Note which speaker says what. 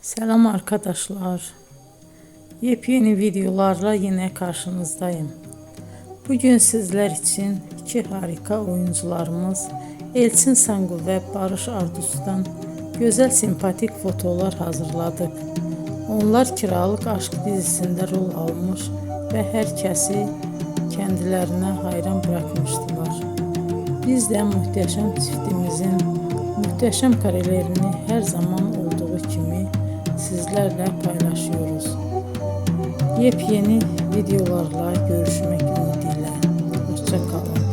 Speaker 1: Selam arkadaşlar. Yepyeni videolarla yine karşınızdayım. Bugün sizler için iki harika oyuncularımız Elçin Sangu ve Barış Ardus'tan güzel sempatik fotolar hazırladık. Onlar Kiralık Aşk dizisinde rol almış ve herkesi kendilerine hayran bırakmıştılar. Biz de muhteşem çiftimizin muhteşem karelerini her zaman olduğu gibi sizlerle paylaşıyoruz. Yepyeni videolarla görüşmek ümidiyle. Hoşça kalın.